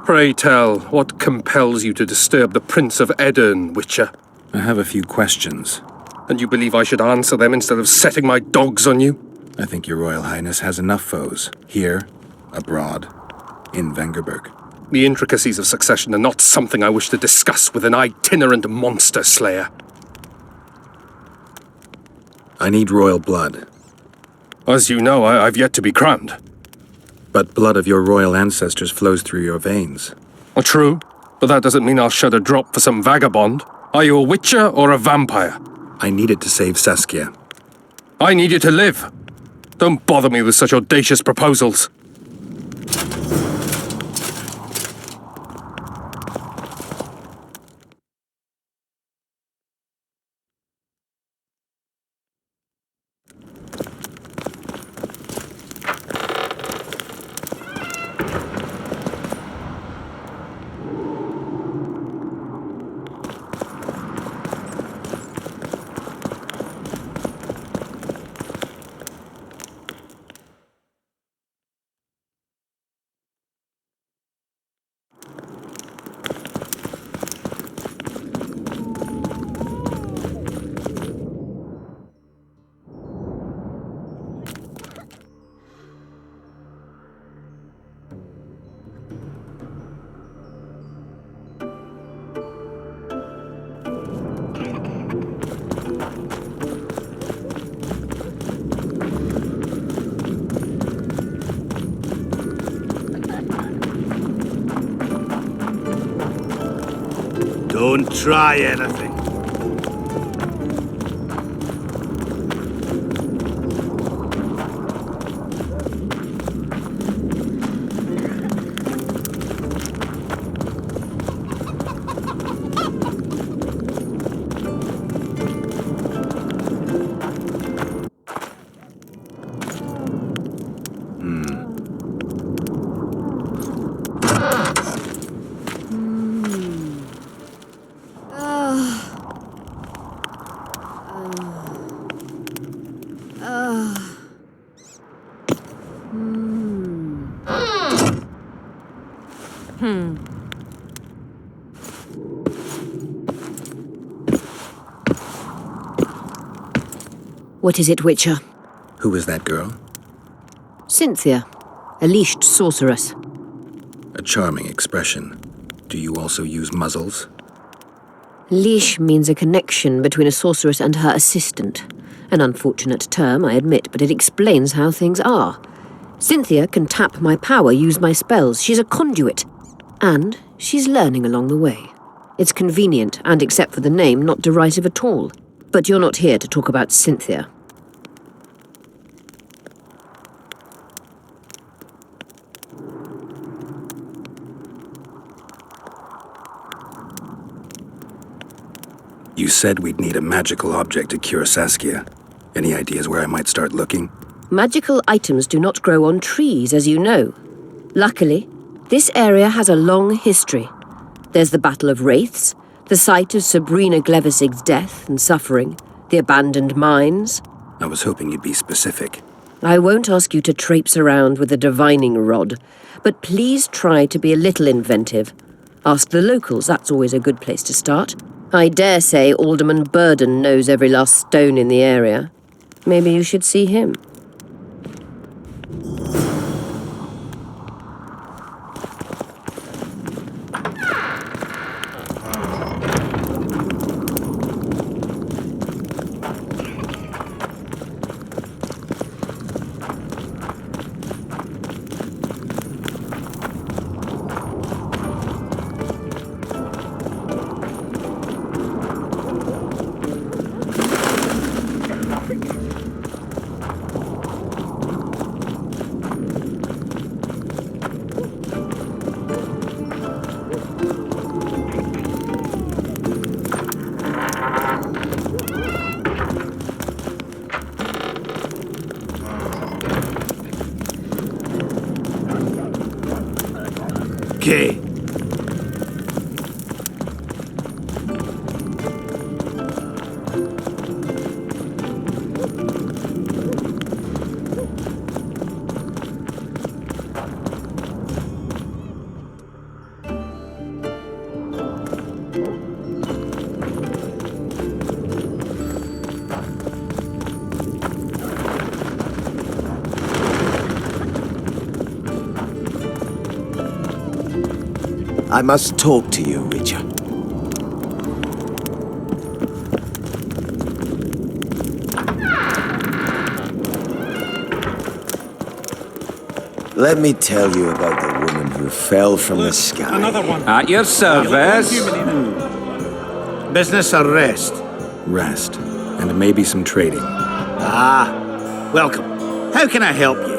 Pray tell, what compels you to disturb the Prince of Edern, Witcher? I have a few questions. And you believe I should answer them instead of setting my dogs on you? I think your Royal Highness has enough foes, here, abroad, in Vengerberg. The intricacies of succession are not something I wish to discuss with an itinerant monster slayer. I need royal blood. As you know, I've yet to be crowned. But blood of your royal ancestors flows through your veins. True, but that doesn't mean I'll shed a drop for some vagabond. Are you a witcher or a vampire? I need it to save Saskia. I need you to live. Don't bother me with such audacious proposals. Don't try anything. What is it, Witcher? Who is that girl? Cynthia, a leashed sorceress. A charming expression. Do you also use muzzles? Leash means a connection between a sorceress and her assistant. An unfortunate term, I admit, but it explains how things are. Cynthia can tap my power, use my spells. She's a conduit. And she's learning along the way. It's convenient, and except for the name, not derisive at all. But you're not here to talk about Cynthia. You said we'd need a magical object to cure Saskia. Any ideas where I might start looking? Magical items do not grow on trees, as you know. Luckily, this area has a long history. There's the Battle of Wraiths, the site of Sabrina Glevisig's death and suffering, the abandoned mines. I was hoping you'd be specific. I won't ask you to traipse around with a divining rod, but please try to be a little inventive. Ask the locals, that's always a good place to start. I dare say Alderman Burden knows every last stone in the area. Maybe you should see him. Okay. I must talk to you, Witcher. Let me tell you about the woman who fell from the sky. Another one. At your service. Business or rest? Rest. And maybe some trading. Ah, welcome. How can I help you?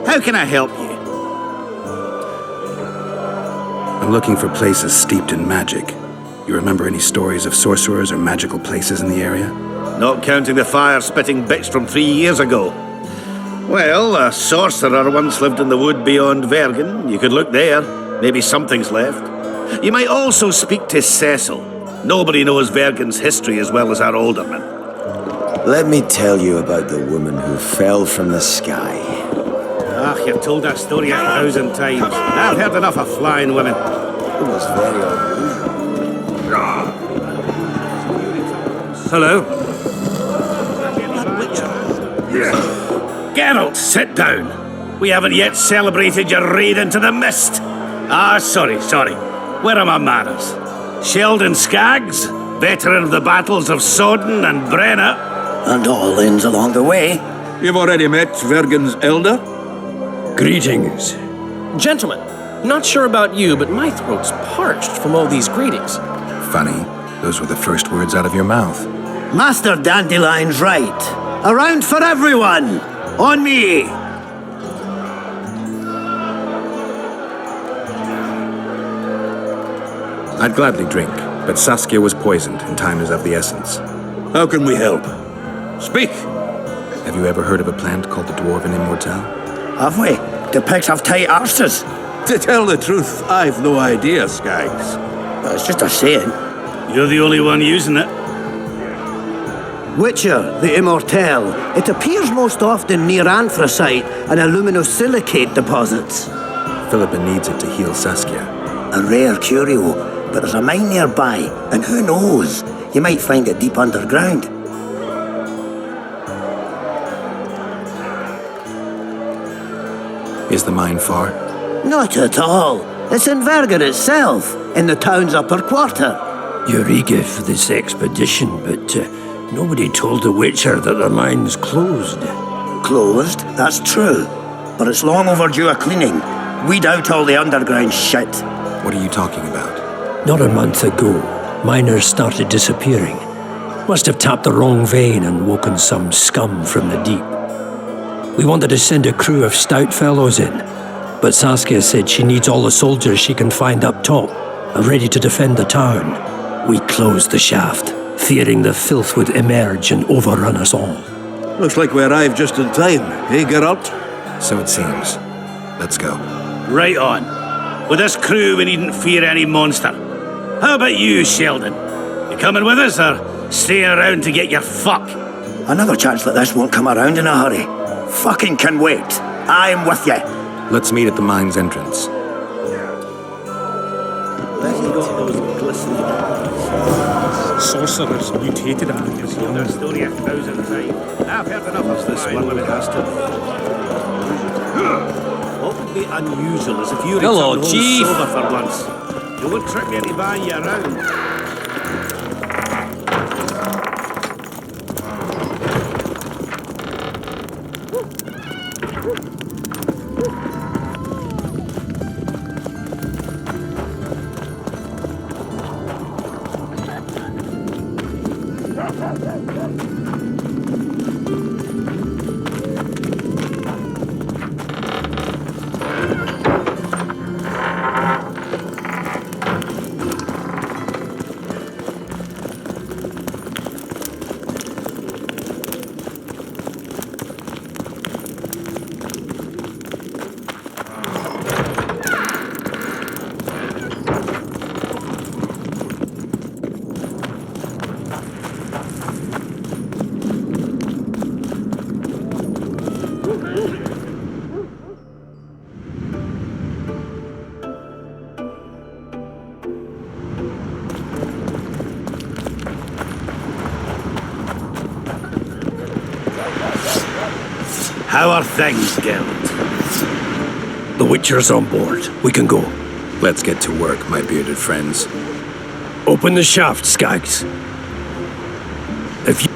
How can I help you? I'm looking for places steeped in magic. You remember any stories of sorcerers or magical places in the area? Not counting the fire-spitting bits from 3 years ago. Well, a sorcerer once lived in the wood beyond Vergen. You could look there. Maybe something's left. You might also speak to Cecil. Nobody knows Vergen's history as well as our alderman. Let me tell you about the woman who fell from the sky. Ah, you've told that story 1,000 times. I've heard enough of flying women. It was very unusual. Hello. Geralt, sit down. We haven't yet celebrated your raid into the mist. Ah, sorry. Where are my manners? Sheldon Skaggs, veteran of the battles of Sodden and Brenna. And all inns along the way. You've already met Vergen's elder? Greetings. Gentlemen, not sure about you, but my throat's parched from all these greetings. Funny. Those were the first words out of your mouth. Master Dandelion's right. Around for everyone! On me! I'd gladly drink, but Saskia was poisoned and time is of the essence. How can we help? Speak! Have you ever heard of a plant called the Dwarven Immortelle? Have we? The pigs have tight arses. To tell the truth, I've no idea, Skaggs. Well, it's just a saying. You're the only one using it. Witcher, the Immortelle. It appears most often near anthracite and aluminosilicate deposits. Philippa needs it to heal Saskia. A rare curio, but there's a mine nearby, and who knows? You might find it deep underground. Is the mine far? Not at all. It's in Vergen itself, in the town's upper quarter. You're eager for this expedition, but nobody told the Witcher that the mine's closed. Closed, that's true. But it's long overdue a cleaning. Weed out all the underground shit. What are you talking about? Not a month ago, miners started disappearing. Must have tapped the wrong vein and woken some scum from the deep. We wanted to send a crew of stout fellows in, but Saskia said she needs all the soldiers she can find up top and ready to defend the town. We closed the shaft, fearing the filth would emerge and overrun us all. Looks like we arrived just in time, eh, Geralt? So it seems. Let's go. Right on. With this crew, we needn't fear any monster. How about you, Sheldon? You coming with us, or staying around to get your fuck? Another chance like this won't come around in a hurry. Fucking can wait. I'm with you. Let's meet at the mine's entrance. Sorcerers mutated armies. You know the story 1,000 times. I've heard enough of this one when it has to. What would be unusual is if you Hello, returned home Chief. sober for once. You won't trick me into buying you around. How are things, Geld? The Witcher's on board. We can go. Let's get to work, my bearded friends. Open the shaft, Skags. If you...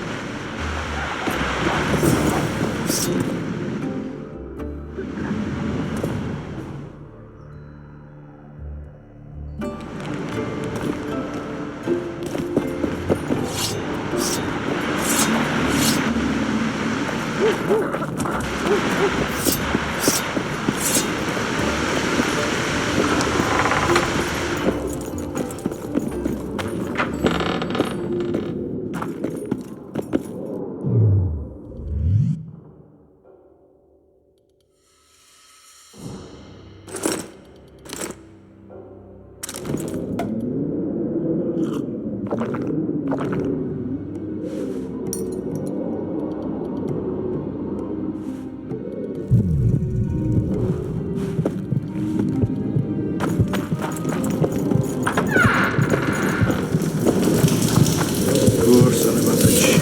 Poor son of a bitch.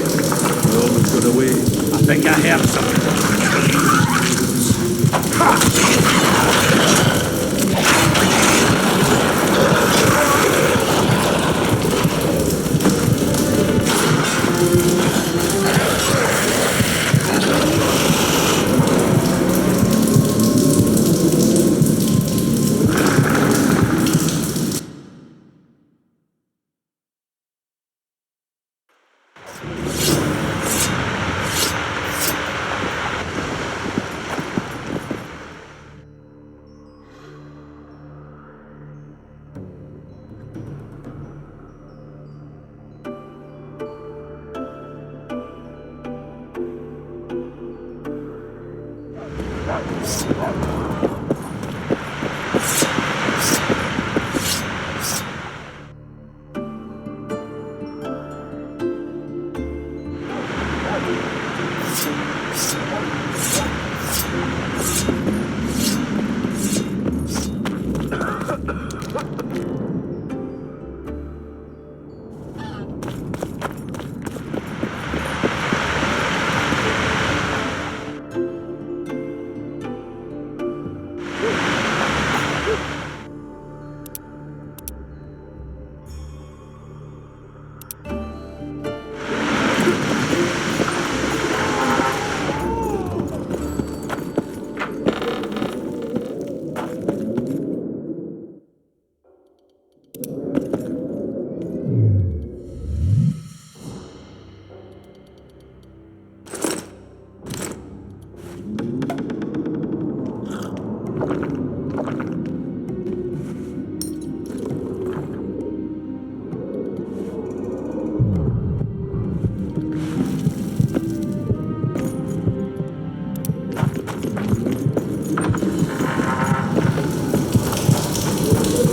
He almost got away. I think I heard something.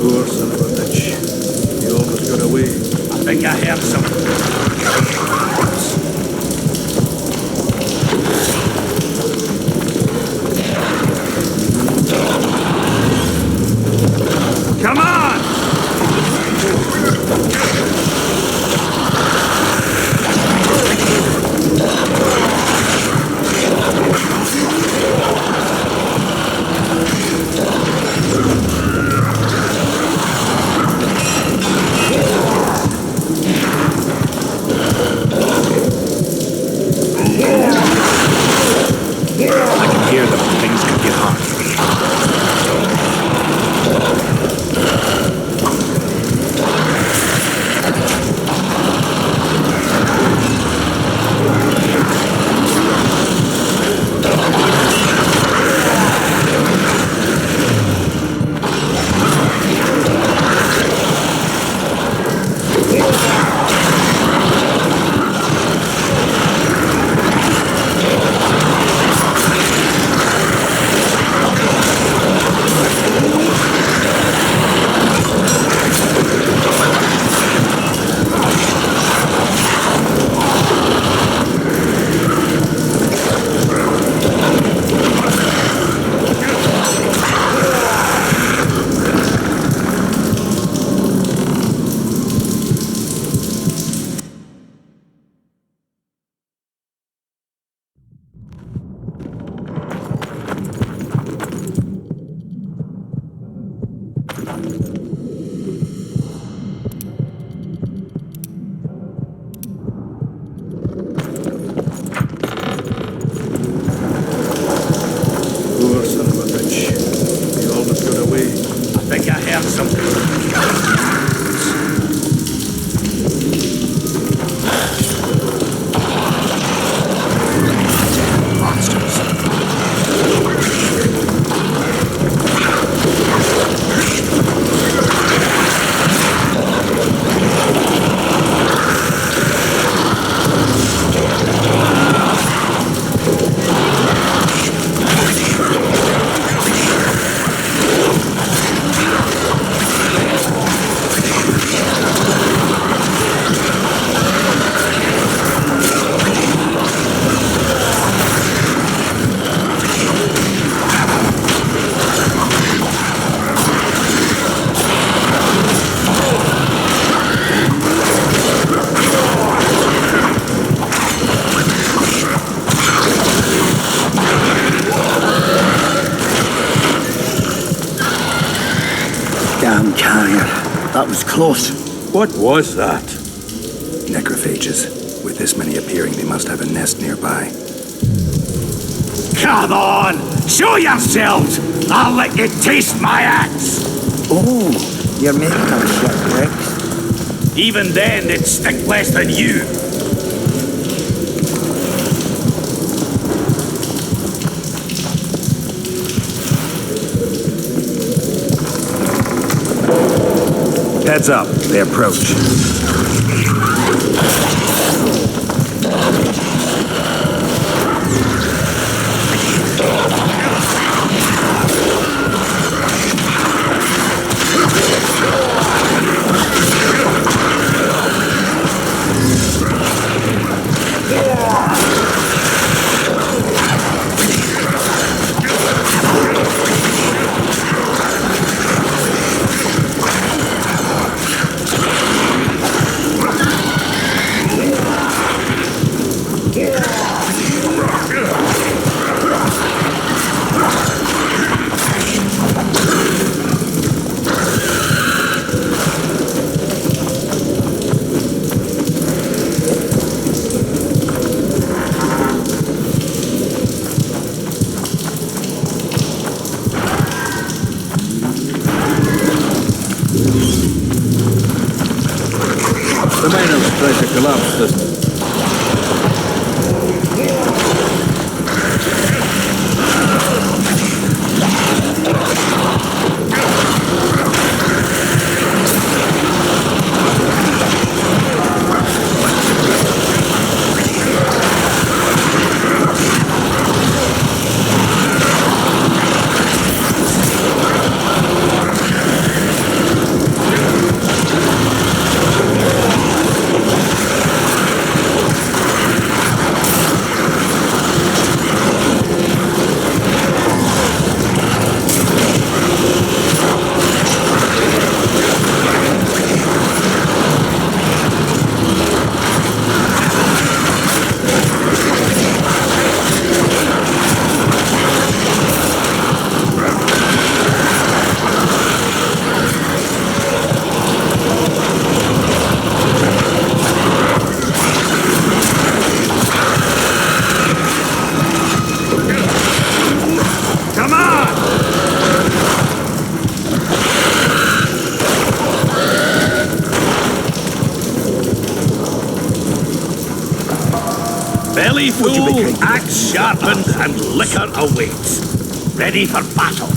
Poor son of a bitch. He almost got away. I think I heard something. Come on! Shh. We almost got away. I think I heard something. Damn carrier. That was close. What was that? Necrophages. With this many appearing, they must have a nest nearby. Come on! Show yourselves! I'll let you taste my axe! Oh, you're making them shipwrecks. Even then, they'd stick less than you. Heads up, they approach. The miners tried to collapse this. Belly full, axe sharpened, and liquor awaits. Ready for battle.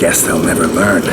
Guess they'll never learn.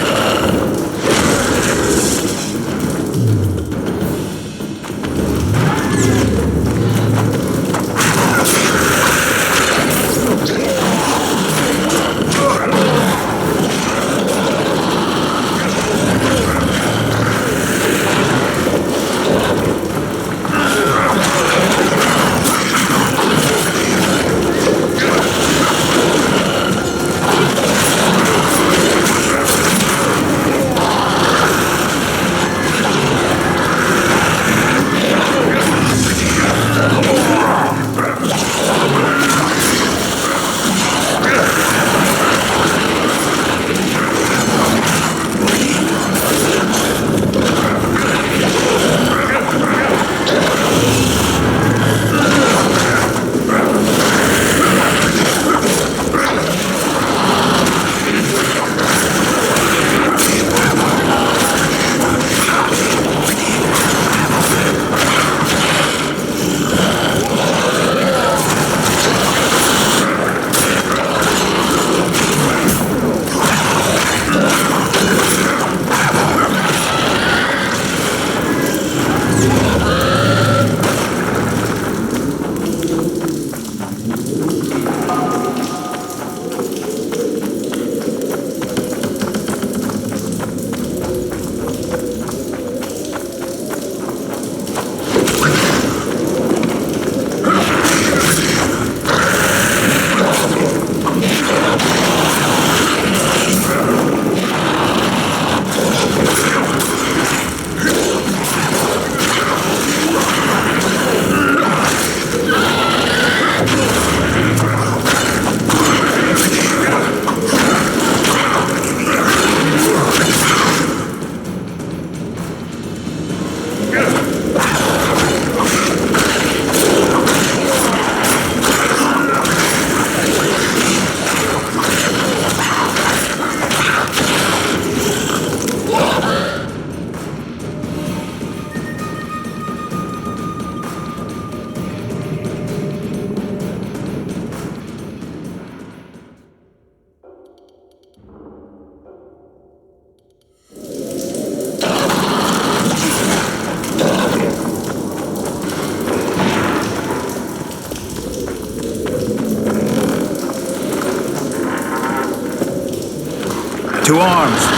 To arms!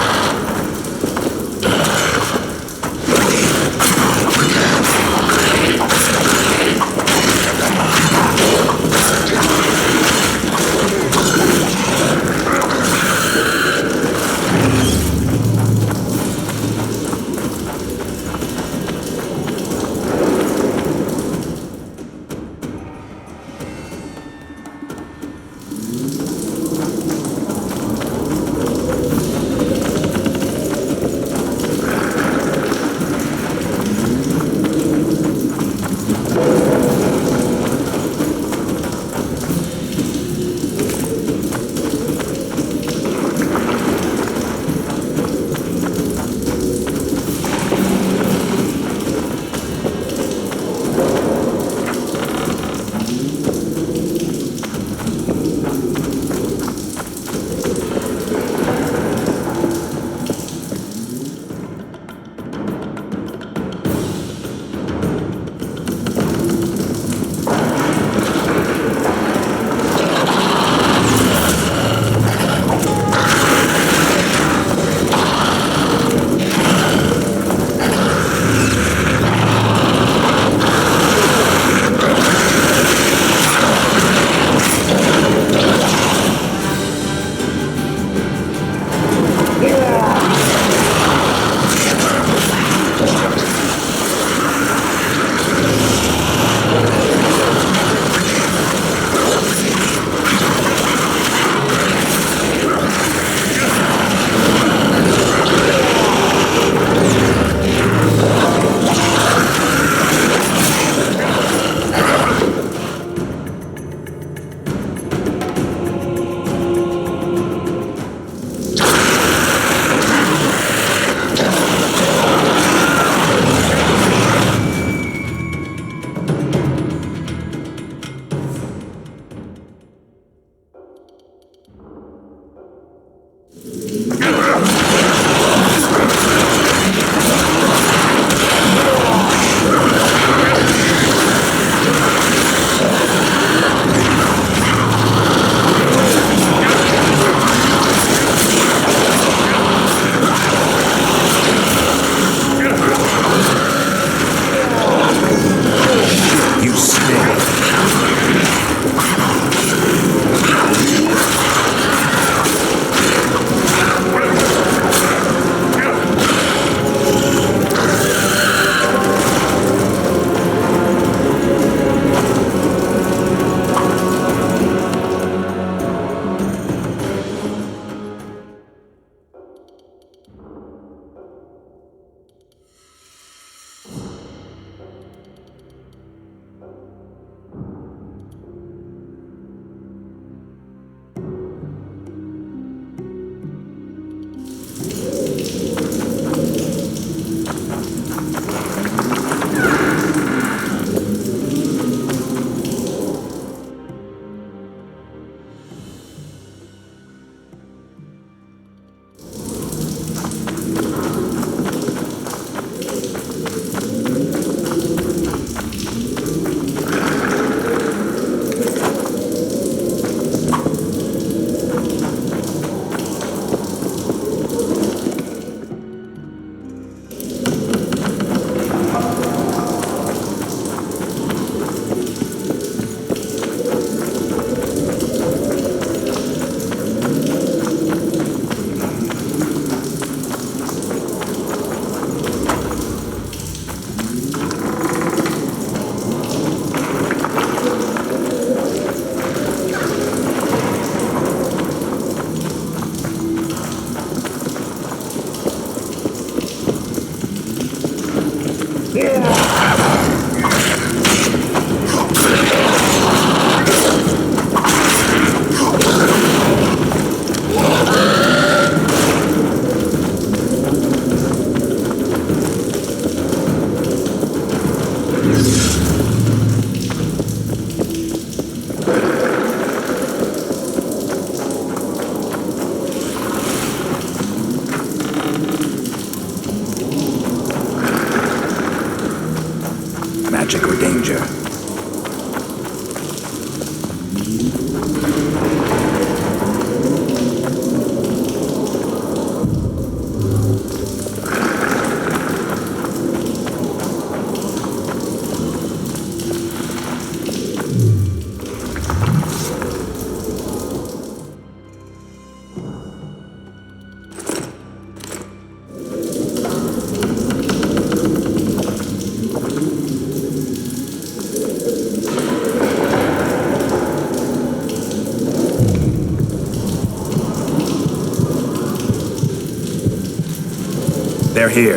magic or danger. They're here.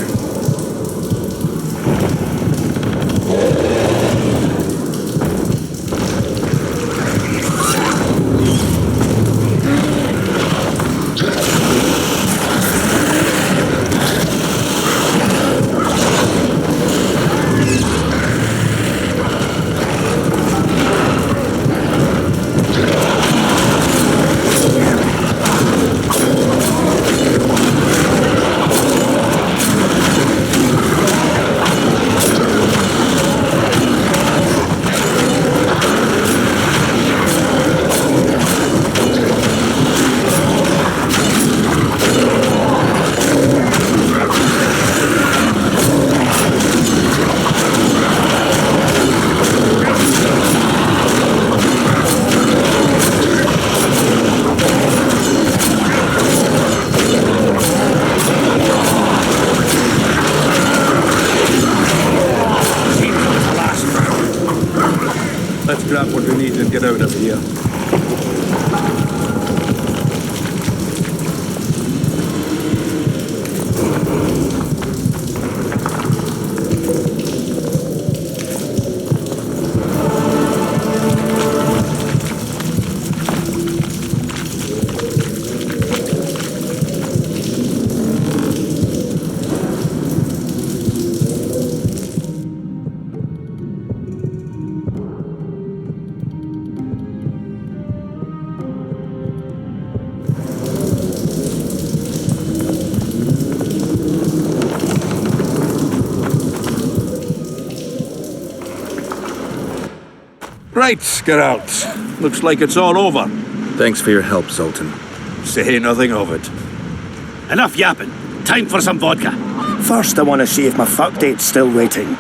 Let's grab what we need and get out of here. Right, Geralt. Looks like it's all over. Thanks for your help, Zoltan. Say nothing of it. Enough yapping. Time for some vodka. First, I want to see if my fuck date's still waiting.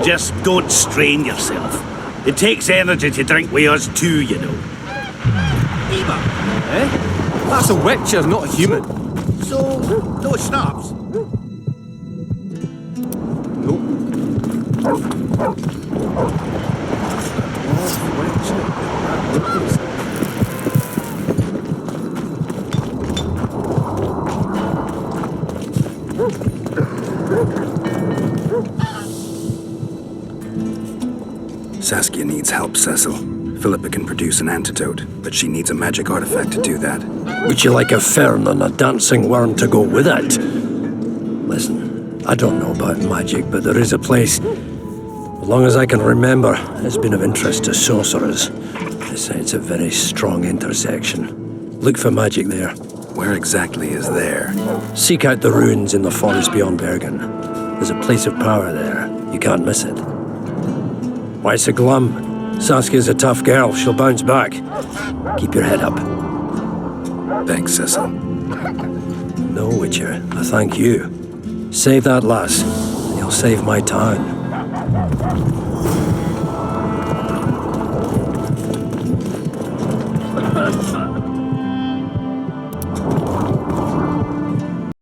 Just don't strain yourself. It takes energy to drink with us too, you know. Eva? Eh? That's a witcher, not a human. So, no schnapps? Saskia needs help, Cecil. Philippa can produce an antidote, but she needs a magic artifact to do that. Would you like a fern and a dancing worm to go with it? Listen, I don't know about magic, but there is a place, as long as I can remember, it's been of interest to sorcerers. They say it's a very strong intersection. Look for magic there. Where exactly is there? Seek out the ruins in the forest beyond Bergen. There's a place of power there. You can't miss it. Why so glum? Saskia's a tough girl. She'll bounce back. Keep your head up. Thanks, Cecil. No, Witcher. I thank you. Save that lass, and you'll save my town.